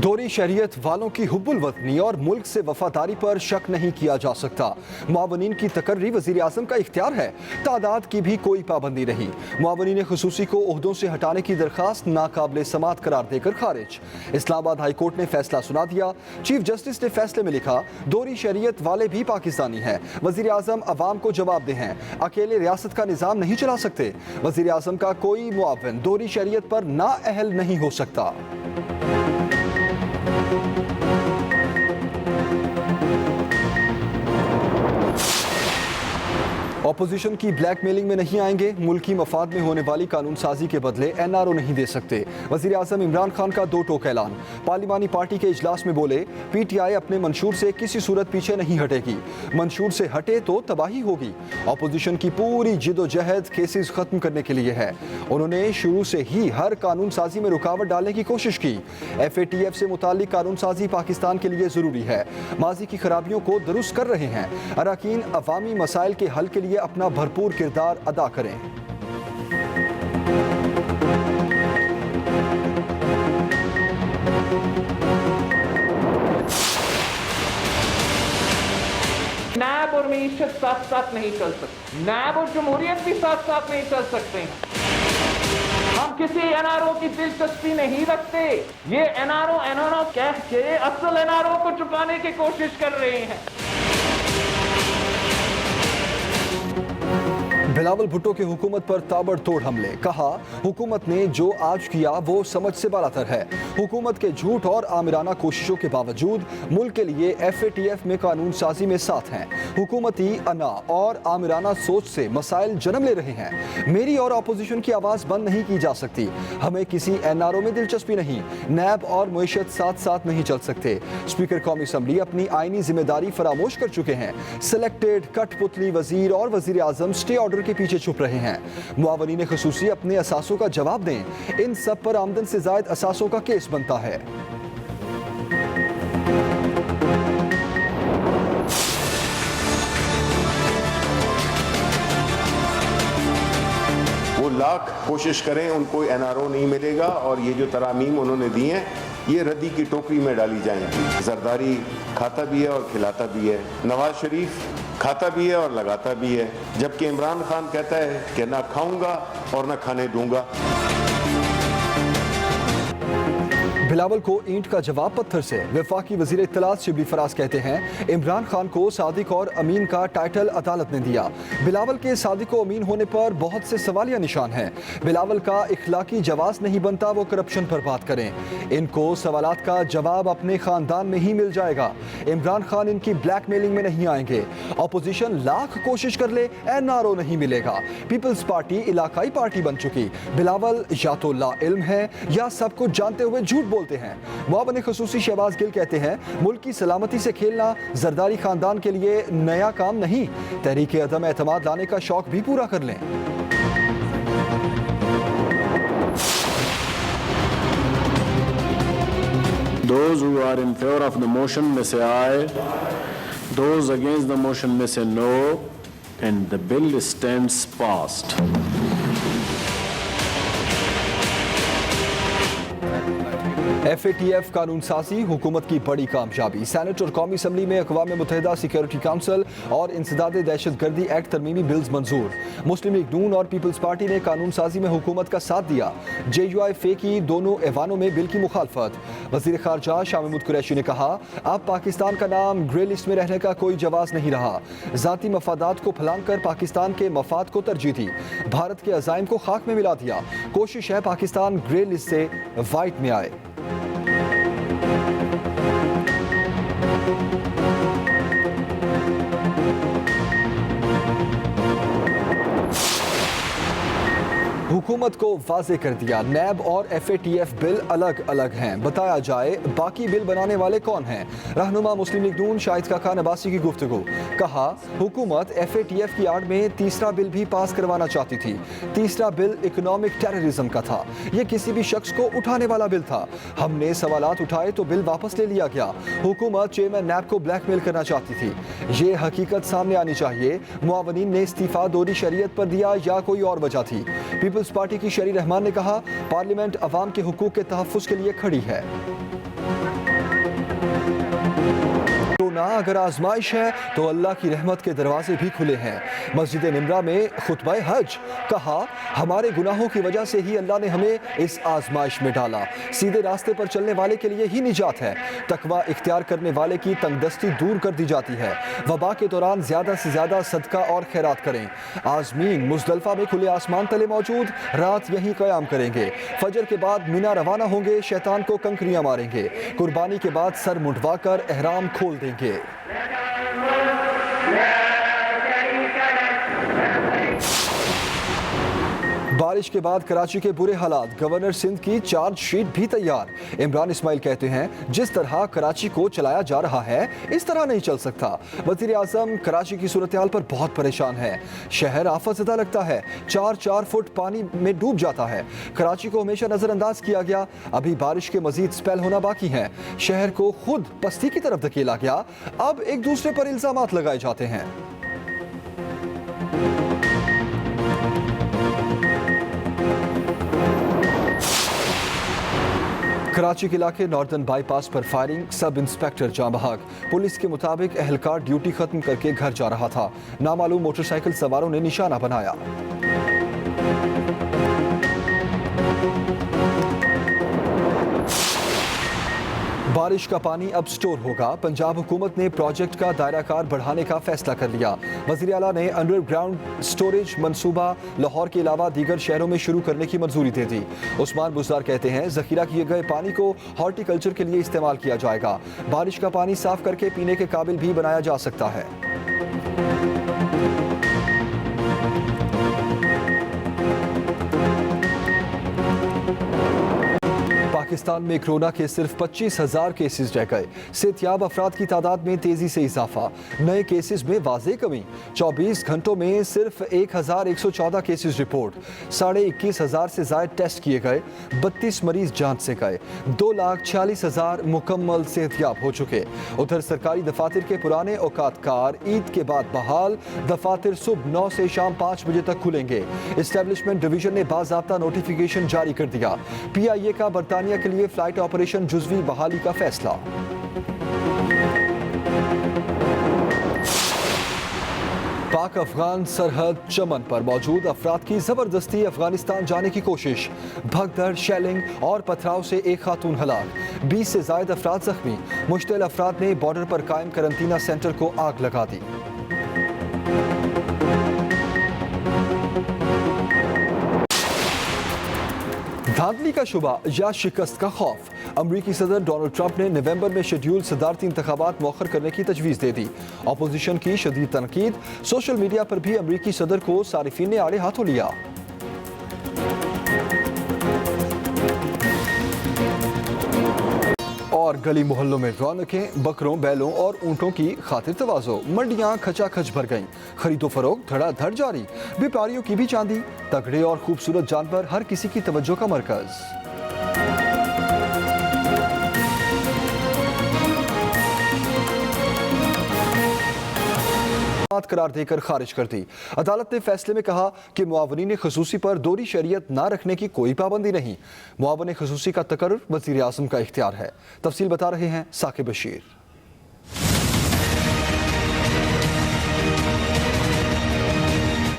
दोहरी शरीयत वालों की हुब्बुल वतनी और मुल्क से वफादारी पर शक नहीं किया जा सकता। मुआवनीन की तकर्री वज़ीर आज़म का इख्तियार है, तादाद की भी कोई पाबंदी नहीं। मुआवनीन खुसूसी को ओहदों से हटाने की दरखास्त नाकाबिले समात करार देकर खारिज। इस्लामाबाद हाई कोर्ट ने फैसला सुना दिया। चीफ जस्टिस ने फैसले में लिखा, दोहरी शरीयत वाले भी पाकिस्तानी हैं। वज़ीर आज़म अवाम को जवाब दे हैं, अकेले रियासत का निज़ाम नहीं चला सकते। वज़ीर आज़म का कोई मुआवन दोहरी शरीयत पर नाअहल नहीं हो सकता। ऑपोजिशन की ब्लैकमेलिंग में नहीं आएंगे। मुल्की मफाद में होने वाली कानून साजी के बदले एनआरओ नहीं दे सकते। वज़ीर आज़म इमरान खान का दो टोक ऐलान। पार्लिमानी पार्टी के इजलास में बोले, पीटीआई अपने मंशूर से किसी सूरत पीछे नहीं हटेगी। मंशूर से हटे तो तबाही होगी। ऑपोजिशन की पूरी जिदोजहद केसेस खत्म करने के लिए है। उन्होंने शुरू से ही हर कानून साजी में रुकावट डालने की कोशिश की। FATF से मुताल्लिक कानून साजी पाकिस्तान के लिए ज़रूरी है। माजी की खराबियों को दुरुस्त कर रहे हैं। अरकान अवामी मसाइल के हल के लिए अपना भरपूर किरदार अदा करें। नैब और मीशत साथ साथ नहीं चल सकते। नैब और जमहूरियत भी साथ साथ नहीं चल सकते हैं। हम किसी एनआरओ की दिलचस्पी नहीं रखते। ये एनआरओ कह के असल एनआरओ को छुपाने की कोशिश कर रहे हैं। बिलावल भुट्टो की हुकूमत पर ताबड़तोड़ हमले। कहा, हुकूमत ने जो आज किया वो समझ से बालातर है। हुकूमत के झूठ और आमिराना कोशिशों के बावजूद मुल्क के लिए FATF में कानून साजी में साथ हैं। हुकूमती अना और आमिराना सोच से मसाइल जन्म ले रहे हैं। मेरी और अपोजिशन की आवाज़ बंद नहीं की जा सकती। हमें किसी एनआरओ में दिलचस्पी नहीं। नैब और मुईशत साथ साथ नहीं चल सकते। स्पीकर कौमी असम्बली अपनी आईनी जिम्मेदारी फरामोश कर चुके हैं। सिलेक्टेड कठपुतली वजीर और वजीर आजम स्टे ऑर्डर के पीछे छुप रहे हैं। मुआवनीन खुसूसी अपने असासों का जवाब दें। इन सब पर आमदन से जायद असासों का केस बनता है। वो लाख कोशिश करें, उनको एनआरओ नहीं मिलेगा और ये जो तरामीम उन्होंने दी हैं ये रद्दी की टोकरी में डाली जाएंगी। जरदारी खाता भी है और खिलाता भी है। नवाज शरीफ खाता भी है और लगाता भी है, जबकि इमरान खान कहता है कि ना खाऊंगा और ना खाने दूंगा। बिलावल को ईंट का जवाब पत्थर से। वफाकी वजीर इत्तलात शिबली फराज कहते हैं, इमरान खान को सादिक और अमीन का टाइटल अदालत ने दिया। बिलावल के सादिक और अमीन होने पर बहुत से सवालिया निशान हैं। बिलावल का इखलाकी जवाब नहीं बनता वो करप्शन पर बात करें। इनको सवालात का जवाब अपने खानदान में ही मिल जाएगा। इमरान खान इनकी ब्लैकमेलिंग में नहीं आएंगे। अपोजिशन लाख कोशिश कर ले, एनआरओ नहीं मिलेगा। पीपल्स पार्टी इलाकाई पार्टी बन चुकी। बिलावल या तो लाइल्म है या सब कुछ जानते हुए झूठ बोलते हैं। मुआवन खुसूसी शहबाज गिल कहते हैं, मुल्क की सलामती से खेलना जरदारी खानदान के लिए नया काम नहीं। तहरीक अदम एतमाद लाने का शौक भी पूरा कर लें। Those who are in favor of the motion may say aye. Those against the motion may say no. And the bill stands passed. FATF कानून साजी हुकूमत की बड़ी कामयाबी। सेनेट और कौमी असम्बली में अक़वाम मुत्तहिदा सिक्योरिटी काउंसिल और इंसदाद दहशत गर्दी एक्ट तरमीमी बिल्स मंजूर। मुस्लिम लीग नून और पीपल्स पार्टी ने कानून साजी में हुकूमत का साथ दिया। JUI की दोनों ऐवानों में बिल की मुखालफत। वज़ीर ख़ारजा शाह महमूद कुरैशी ने कहा, अब पाकिस्तान का नाम ग्रे लिस्ट में रहने का कोई जवाज़ नहीं रहा। ज़ाती मफादात को फलांग कर पाकिस्तान के मफाद को तरजीह दी। भारत के अज़ाइम को खाक में मिला दिया। कोशिश है पाकिस्तान ग्रे लिस्ट से वाइट में आए। हुकूमत को वाज़े कर दिया, नैब और FATF बिल अलग अलग हैं। बताया जाए बाकी बिल बनाने वाले कौन हैं। रहनुमा मुस्लिम लीग नून शाहिद खान अब्बासी की गुफ्तगू। कहा, हुकूमत FATF की आड़ में तीसरा बिल भी पास करवाना चाहती थी। तीसरा बिल इकोनॉमिक टेररिज्म का था। यह किसी भी शख्स को उठाने वाला बिल था। हमने सवालात उठाए तो बिल वापस ले लिया गया। हुकूमत चेयरमैन नैब को ब्लैकमेल करना चाहती थी। ये हकीकत सामने आनी चाहिए। मुआवनीन ने इस्तीफा दोहरी शरीयत पर दिया या कोई और वजह थी। पीपल्स पार्टी की शरी रहमान ने कहा, पार्लियामेंट अवाम के हुकूक के तहफ़्फ़ुज़ के लिए खड़ी है। ना अगर आजमाइश है तो अल्लाह की रहमत के दरवाजे भी खुले हैं। मस्जिद निमरा में खुतबा हज, कहा हमारे गुनाहों की वजह से ही अल्लाह ने हमें इस आजमाइश में डाला। सीधे रास्ते पर चलने वाले के लिए ही निजात है। तकवा इख्तियार करने वाले की तंगदस्ती दूर कर दी जाती है। वबा के दौरान ज्यादा से ज्यादा सदका और खैरात करें। आजमीन मुजदलफा में खुले आसमान तले मौजूद रात यहीं क़याम करेंगे। फजर के बाद मिना रवाना होंगे, शैतान को कंकरियां मारेंगे। कुर्बानी के बाद सर मुंडवा कर एहराम खोल देंगे। बारिश के बाद कराची के बुरे हालात, गवर्नर सिंध की चार्जशीट भी तैयार। इमरान इस्माइल कहते हैं जिस तरह कराची को चलाया जा रहा है इस तरह नहीं चल सकता। वज़ीर आज़म कराची की सूरत हाल पर बहुत परेशान है। शहर आफतज़दा लगता है, 4-4 फुट पानी में डूब जाता है। कराची को हमेशा नज़रअंदाज किया गया, अभी बारिश के मजीद स्पेल होना बाकी है। शहर को खुद पस्ती की तरफ धकेला गया, अब एक दूसरे पर इल्ज़ामात लगाए जाते हैं। कराची के इलाके नॉर्दर्न बाईपास पर फायरिंग, सब इंस्पेक्टर जाँ बहक। पुलिस के मुताबिक एहलकार ड्यूटी खत्म करके घर जा रहा था। नामालूम मोटरसाइकिल सवारों ने निशाना बनाया। बारिश का पानी अब स्टोर होगा। पंजाब हुकूमत ने प्रोजेक्ट का दायराकार बढ़ाने का फैसला कर लिया। वज़ीर आला ने अंडरग्राउंड स्टोरेज मंसूबा लाहौर के अलावा दीगर शहरों में शुरू करने की मंजूरी दे दी। उस्मान बुज़दार कहते हैं जखीरा किए गए पानी को हॉर्टिकल्चर के लिए इस्तेमाल किया जाएगा। बारिश का पानी साफ करके पीने के काबिल भी बनाया जा सकता है। पाकिस्तान में कोरोना के सिर्फ 25,000 केसेस रह गए। सेहतयाब अफराद की तादाद में तेजी से इजाफा, नए केसेस में वाज़ेह कमी। 24 घंटों में सिर्फ 1,114 केसेस रिपोर्ट। 21,500 से ज़ायद टेस्ट किए गए। 32 मरीज जांच से गए। 2,46,000 मुकम्मल सेहतयाब हो चुके। उधर सरकारी दफातर के पुराने औकातकार ईद के बाद बहाल। दफातर सुबह 9 से शाम 5 बजे तक खुलेंगे। इस्टेब्लिशमेंट डिवीजन ने बाज़ाब्ता नोटिफिकेशन जारी कर दिया। PIA का बरतानिया के लिए फ्लाइट ऑपरेशन जुज़वी बहाली का फैसला। पाक अफगान सरहद चमन पर मौजूद अफराद की जबरदस्ती अफगानिस्तान जाने की कोशिश। भगदड़, शेलिंग और पथराव से एक खातून हलाक, 20 से ज्यादा अफराद जख्मी। मुश्तिल अफराद ने बॉर्डर पर कायम करंतना सेंटर को आग लगा दी। धांधली का शुबा या शिकस्त का खौफ, अमरीकी सदर डोनाल्ड ट्रंप ने नवंबर में शेड्यूल सदारती इंतखाबात मौखर करने की तजवीज़ दे दी। अपोजिशन की शदीद तनकीद, सोशल मीडिया पर भी अमरीकी सदर को सारिफीन ने आड़े हाथों लिया। और गली मोहल्लों में रौनकें, बकरों, बैलों और ऊंटों की खातिर तवाज़ो। मंडियां खचाखच भर गईं, खरीदो फरोख्त धड़ाधड़ जारी। व्यापारियों की भी चांदी, तगड़े और खूबसूरत जानवर हर किसी की तवज्जो का मरकज। करार देकर खारिज कर दी। अदालत ने फैसले में कहा कि मुआवनीन खसूसी पर दोहरी शरीयत ना रखने की कोई पाबंदी नहीं। मुआवन खसूसी का तकर्रुर वज़ीर आज़म का इख्तियार है। तफसील बता रहे हैं साकिब बशीर।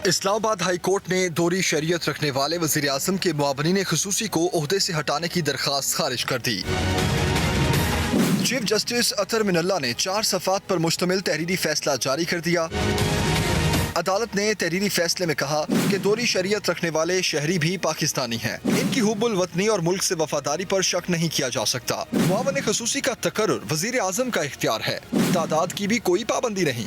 इस्लामाबाद हाई कोर्ट ने दोहरी शरीयत रखने वाले वज़ीर आज़म के मुआवनीन खसूसी को ओहदे से हटाने की दरख्वास्त खारिज कर दी। चीफ जस्टिस अतर मिनल्ला ने 4 सफ़ात पर मुश्तमिल तहरीरी फैसला जारी कर दिया। अदालत ने तहरीरी फैसले में कहा कि दोहरी शरीयत रखने वाले शहरी भी पाकिस्तानी हैं। इनकी हुब्बुल वतनी और मुल्क से वफादारी पर शक नहीं किया जा सकता। मुआवन खसूसी का तकर्रुर वज़ीर आज़म का इख्तियार है। तादाद की भी कोई पाबंदी नहीं।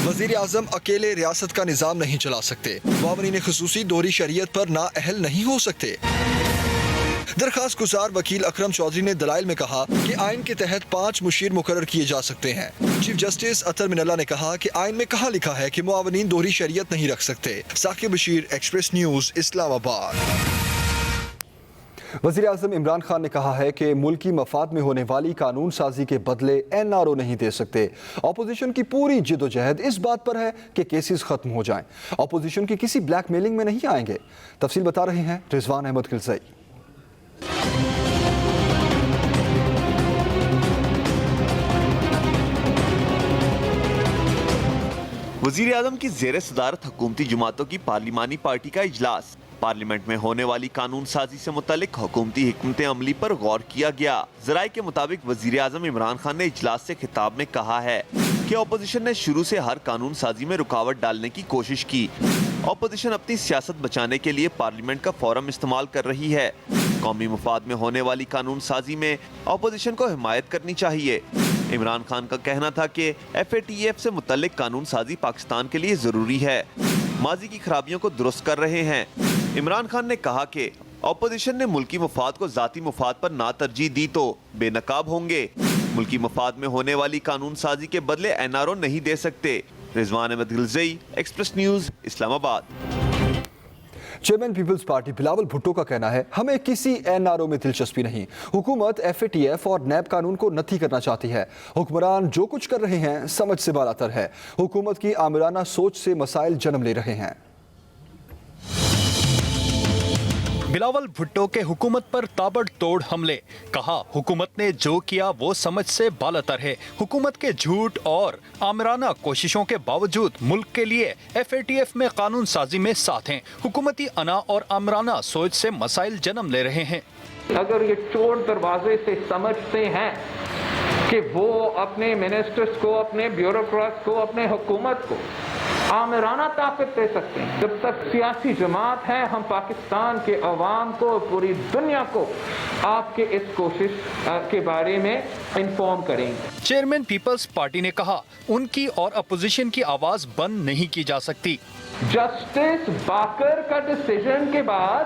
वज़ीर आज़म अकेले रियासत का निज़ाम नहीं चला सकते। मुआवनीन खसूसी दोहरी शरीयत पर नाअहल नहीं हो सकते। दरखास्त गुजार वकील अकरम चौधरी ने दलाइल में कहा कि आइन के तहत 5 मुशीर मुकर्रर किए जा सकते हैं। चीफ जस्टिस अतर मिनल्ला ने कहा कि आइन में कहाँ लिखा है कि मुआवनीन दोहरी शरीयत नहीं रख सकते। Saqib Bashir, Express News, Islamabad. वज़ीर आज़म इमरान खान ने कहा है कि मुल्की मफाद में होने वाली कानून साजी के बदले NRO नहीं दे सकते। अपोजिशन की पूरी जिदोजहद इस बात पर है कि केसेस खत्म हो जाएं। अपोजिशन की किसी ब्लैकमेलिंग में नहीं आएंगे। तफसील बता रहे हैं रिजवान अहमद किलसई। वजीर आजम की ज़ेर सदारत हुकूमती जमातों की पार्लिमानी पार्टी का इजलास। पार्लियामेंट में होने वाली कानून साजी से मुतालिक हुकूमती हिकमत अमली पर गौर किया गया। ज़राए के मुताबिक वजीर आजम इमरान खान ने इजलास से खिताब में कहा है कि अपोजिशन ने शुरू से हर कानून साजी में रुकावट डालने की कोशिश की। अपोजिशन अपनी सियासत बचाने के लिए पार्लियामेंट का फोरम इस्तेमाल कर रही है। कौमी मुफाद में होने वाली कानून साजी में अपोजिशन को हिमायत करनी चाहिए। इमरान खान का कहना था कि FATF से मुतल्लिक कानून साजी पाकिस्तान के लिए जरूरी है, माजी की खराबियों को दुरुस्त कर रहे हैं। इमरान खान ने कहा कि अपोजिशन ने मुल्की मुफाद को जाती मुफाद पर ना तरजीह दी तो बेनकाब होंगे। मुल्की मुफाद में होने वाली कानून साजी के बदले NRO नहीं दे सकते। Rizwan Ahmed Gilzai, Express News, Islamabad. Chairman Peoples Party Bilawal Bhutto का कहना है, हमें किसी NRO में दिलचस्पी नहीं। हुकूमत FATF और NAB कानून को नत्थी करना चाहती है। हुक्मरान जो कुछ कर रहे हैं समझ से बालातर है। हुकूमत की आमिराना सोच से मसाइल जन्म ले रहे हैं। बिलावल भुट्टो के हुकूमत पर ताबड़तोड़ हमले। कहा, हुकूमत ने जो किया वो समझ से बालातर है। हुकूमत के झूठ और आमिराना कोशिशों के बावजूद मुल्क के लिए FATF में कानून साजी में साथ हैं। हुकूमती अना और आमिराना सोच से मसाइल जन्म ले रहे हैं। अगर ये चोर दरवाजे से समझते हैं कि वो अपने मिनिस्टर्स को, अपने ब्यूरोक्रेट्स को, अपने हुकूमत को आमिराना ताकत दे सकते हैं, जब तक सियासी जमात है हम पाकिस्तान के अवाम को, पूरी दुनिया को आपके इस कोशिश के बारे में इन्फॉर्म करेंगे। चेयरमैन पीपल्स पार्टी ने कहा, उनकी और अपोजिशन की आवाज बंद नहीं की जा सकती। जस्टिस बाकर का डिसीजन के बाद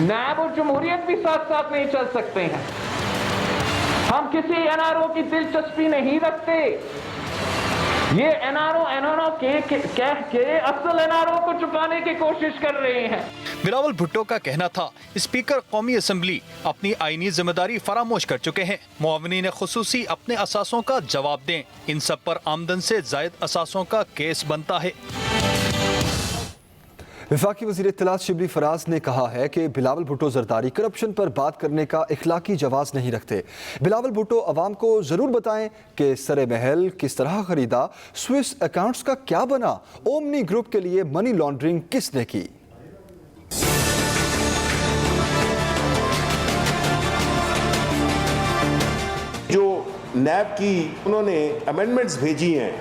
नैब और जमहूरियत भी साथ साथ नहीं चल सकते हैं। हम किसी NRO की दिलचस्पी नहीं रखते। ये NRO कह के असल NRO को चुकाने की कोशिश कर रहे हैं। बिलावल भुट्टो का कहना था, स्पीकर कौमी असम्बली अपनी आईनी जिम्मेदारी फरामोश कर चुके हैं। मुआवनीन खुसूसी अपने असासों का जवाब दें। इन सब पर आमदन से जायद असासों का केस बनता है। वफाकी वज़ीर इत्तलात शिबली फराज ने कहा है कि बिलावल भुट्टो जरदारी करप्शन पर बात करने का इखलाकी जवाज नहीं रखते। बिलावल भुट्टो अवाम को जरूर बताएं कि सरे महल किस तरह खरीदा, स्विस अकाउंट्स का क्या बना, ओमनी ग्रुप के लिए मनी लॉन्ड्रिंग किसने की। जो NAB की उन्होंने अमेंडमेंट्स भेजी हैं,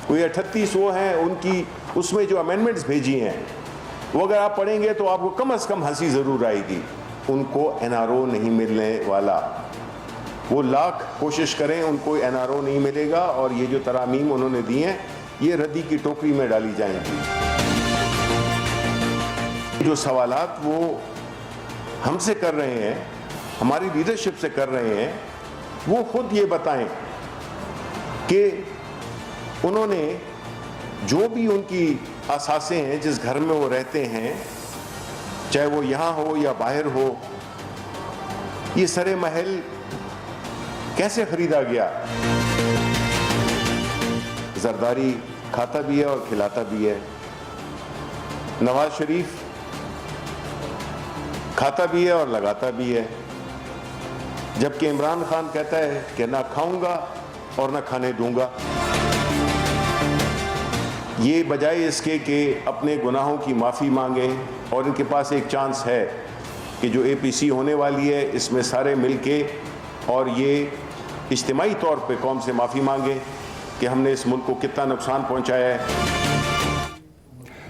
कोई 38 वो हैं उनकी, उसमें जो अमेंडमेंट्स भेजी हैं वो अगर आप पढ़ेंगे तो आपको कम से कम हंसी ज़रूर आएगी। उनको NRO नहीं मिलने वाला, वो लाख कोशिश करें उनको NRO नहीं मिलेगा, और ये जो तरामीम उन्होंने दी हैं ये रद्दी की टोकरी में डाली जाएंगी। जो सवालात वो हमसे कर रहे हैं, हमारी लीडरशिप से कर रहे हैं, वो खुद ये बताएं कि उन्होंने जो भी उनकी असासे हैं, जिस घर में वो रहते हैं, चाहे वो यहाँ हो या बाहर हो, ये सरे महल कैसे खरीदा गया। जरदारी खाता भी है और खिलाता भी है। नवाज शरीफ खाता भी है और लगाता भी है, जबकि इमरान खान कहता है कि ना खाऊंगा और ना खाने दूंगा। ये बजाय इसके कि अपने गुनाहों की माफ़ी मांगे, और इनके पास एक चांस है कि जो APC होने वाली है इसमें सारे मिलके और ये इज्तिमाई तौर पे कौम से माफ़ी मांगे कि हमने इस मुल्क को कितना नुकसान पहुंचाया है।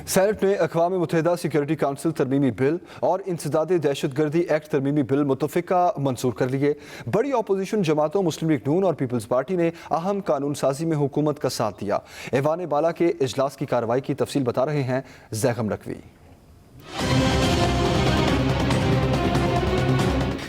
सेनेट ने अक़वाम मुत्तहिदा सिक्योरिटी काउंसिल तरमीमी बिल और इंसदाद दहशतगर्दी एक्ट तरमीमी बिल मुतफ़िका मंजूर कर लिए। बड़ी अपोजिशन जमातों मुस्लिम लीग नून और पीपल्स पार्टी ने अहम कानून साजी में हुकूमत का साथ दिया। ऐवान बाला के इजलास की कार्रवाई की तफसील बता रहे हैं ज़ैगम नकवी।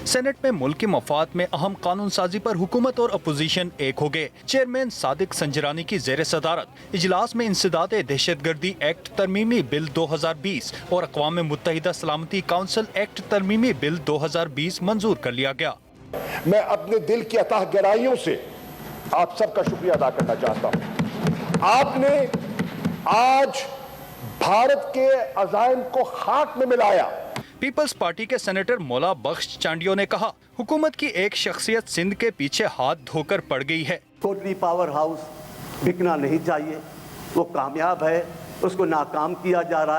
सेनेट में मुल्क के मफाद में अहम कानून साजी पर हुकूमत और अपोजिशन एक हो गए। चेयरमैन सादिक संजरानी की ज़ेर सदारत इजलास में इंसदाद दहशतगर्दी एक्ट तरमीमी बिल 2020 और अक़वाम मुत्तहिदा सलामती काउंसिल एक्ट तरमीमी बिल 2020 मंजूर कर लिया गया। मैं अपने दिल की अताह गहराइयों से आप सबका शुक्रिया अदा करना चाहता हूं। आपने आज भारत के अज़ाइम को खाक में मिलाया। पीपल्स पार्टी के सेनेटर मौला बख्श चांडियो ने कहा, हुकूमत की एक शख्सियत सिंध के पीछे हाथ धोकर पड़ गई है। टोटली पावर हाउस बिकना नहीं चाहिए। वो कामयाब है, उसको नाकाम किया जा रहा है।